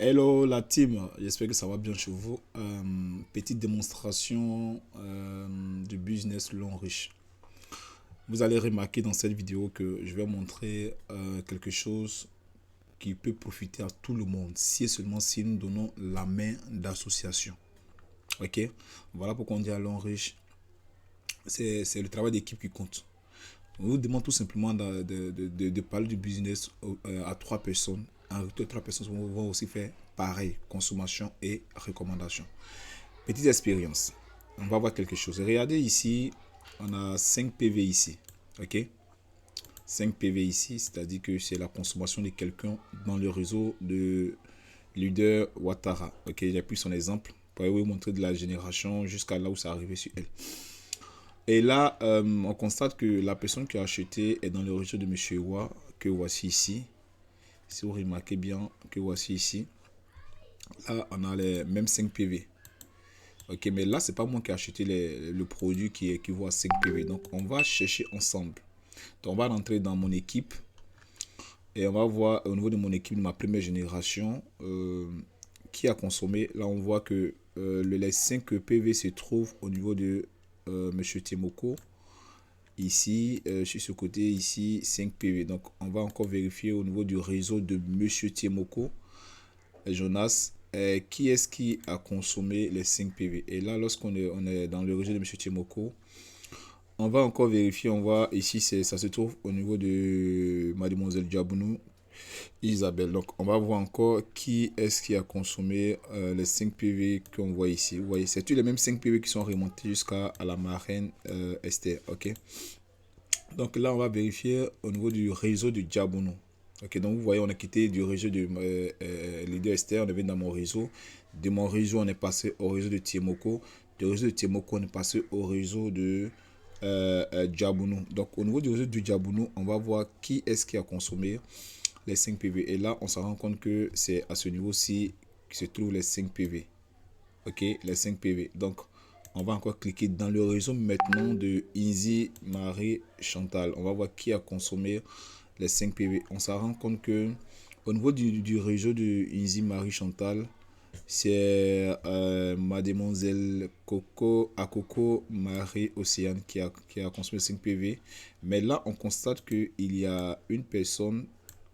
Hello la team, j'espère que ça va bien chez vous. Petite démonstration du business long riche. Vous allez remarquer dans cette vidéo que je vais montrer quelque chose qui peut profiter à tout le monde si et seulement si nous donnons la main d'association. Ok, voilà pourquoi on dit à long riche, c'est le travail d'équipe qui compte. On vous demande tout simplement de parler du business à 3 personnes. En retour, 3 personnes vont aussi faire pareil, consommation et recommandation. Petite expérience. On va voir quelque chose. Regardez ici, on a 5 PV ici. Ok? 5 PV ici, c'est-à-dire que c'est la consommation de quelqu'un dans le réseau de leader Ouattara. Ok, j'ai pris son exemple pour vous montrer de la génération jusqu'à là où ça arrivé sur elle. Et là, on constate que la personne qui a acheté est dans le réseau de M. Wa, que voici ici. Si vous remarquez bien, que voici ici. Là, on a les mêmes 5 PV. Ok, mais là, c'est pas moi qui ai acheté le produit qui équivaut à 5 PV. Donc, on va chercher ensemble. Donc, on va rentrer dans mon équipe. Et on va voir au niveau de mon équipe, de ma première génération, qui a consommé. Là, on voit que les 5 PV se trouvent au niveau de Monsieur Timoko. Ici, sur ce côté, ici, 5 PV. Donc, on va encore vérifier au niveau du réseau de Monsieur Timoko, Jonas, qui est-ce qui a consommé les 5 PV. Et là, lorsqu'on est dans le réseau de Monsieur Timoko, on va encore vérifier. On voit ici, ça se trouve au niveau de Mademoiselle Diabounou, Isabelle. Donc, on va voir encore qui est-ce qui a consommé les 5 PV qu'on voit ici. Vous voyez, c'est tous les mêmes 5 PV qui sont remontés jusqu'à la marraine Esther. Ok. Donc là, on va vérifier au niveau du réseau de Diabounou. Ok, donc vous voyez, on a quitté du réseau de leader Esther, on est venu dans mon réseau. De mon réseau, on est passé au réseau de Tiemoko. Du réseau de Tiemoko, on est passé au réseau de Diabounou. Donc au niveau du réseau du Diabounou, on va voir qui est-ce qui a consommé les 5 PV. Et là, on se rend compte que c'est à ce niveau-ci que se trouvent les 5 PV. Ok, les 5 PV. Donc, on va encore cliquer dans le réseau maintenant de Easy Marie Chantal. On va voir qui a consommé les 5 PV. On se rend compte que au niveau du réseau de Easy Marie Chantal, c'est Mademoiselle Coco Marie Océane qui a consommé 5 PV. Mais là, on constate qu'il y a une personne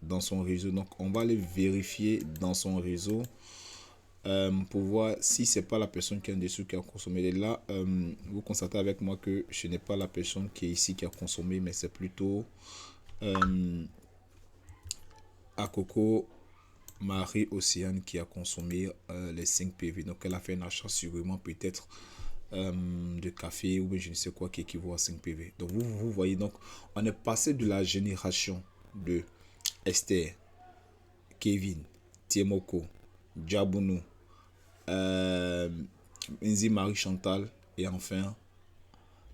dans son réseau. Donc, on va aller vérifier dans son réseau pour voir si c'est pas la personne qui est en dessous qui a consommé. Et là, vous constatez avec moi que ce n'est pas la personne qui est ici qui a consommé, mais c'est plutôt Akoko Marie Océane qui a consommé les 5 PV. Donc, elle a fait un achat sûrement peut-être de café ou je ne sais quoi qui équivaut à 5 PV. Donc, vous voyez, donc, on est passé de la génération de Esther, Kevin, Tiemoko, Diabounou, Nzi Marie Chantal et enfin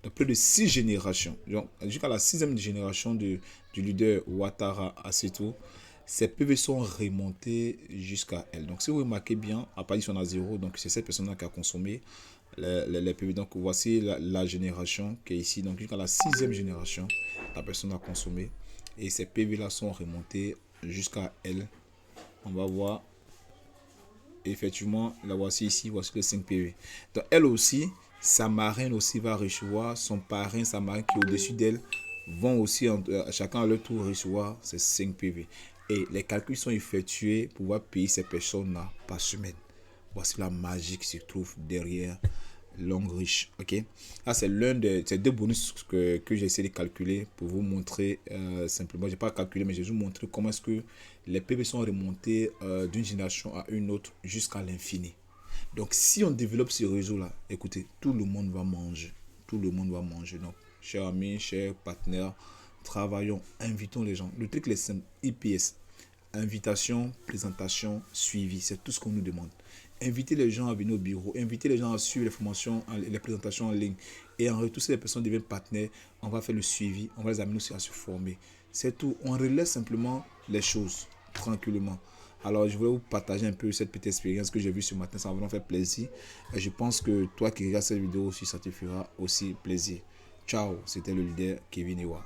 de plus de 6 générations. Jusqu'à la 6e génération du leader Ouattara Assetou, ces PV sont remontés jusqu'à elle. Donc si vous remarquez bien, à Paris on a 0, donc c'est cette personne-là qui a consommé les PV. Donc voici la génération qui est ici. Donc jusqu'à la 6e génération, la personne a consommé. Et ces PV-là sont remontés jusqu'à elle. On va voir. Effectivement, la voici ici, voici le 5 PV. Donc elle aussi, sa marraine aussi va recevoir, son parrain, sa marraine qui est au-dessus d'elle, vont aussi, chacun à leur tour, recevoir ces 5 PV. Et les calculs sont effectués pour pouvoir payer ces personnes-là par semaine. Voici la magie qui se trouve derrière Long Riche. Ok, là c'est l'un de ces deux bonus que j'ai essayé de calculer pour vous montrer simplement. Je n'ai pas calculé, mais je vais vous montrer comment est-ce que les PV sont remontés d'une génération à une autre jusqu'à l'infini. Donc si on développe ce réseau là, écoutez, tout le monde va manger. Tout le monde va manger. Donc chers amis, chers partenaires, travaillons, invitons les gens. Le truc est simple, IPS. Invitation, présentation, suivi, c'est tout ce qu'on nous demande. Invitez les gens à venir au bureau, invitez les gens à suivre les formations, les présentations en ligne. Et en retour, si les personnes deviennent partenaires, on va faire le suivi, on va les amener aussi à se former. C'est tout, on relève simplement les choses tranquillement. Alors, je voulais vous partager un peu cette petite expérience que j'ai vue ce matin, ça va vraiment faire plaisir. Et je pense que toi qui regardes cette vidéo aussi, ça te fera aussi plaisir. Ciao, c'était le leader Kevin Ewa.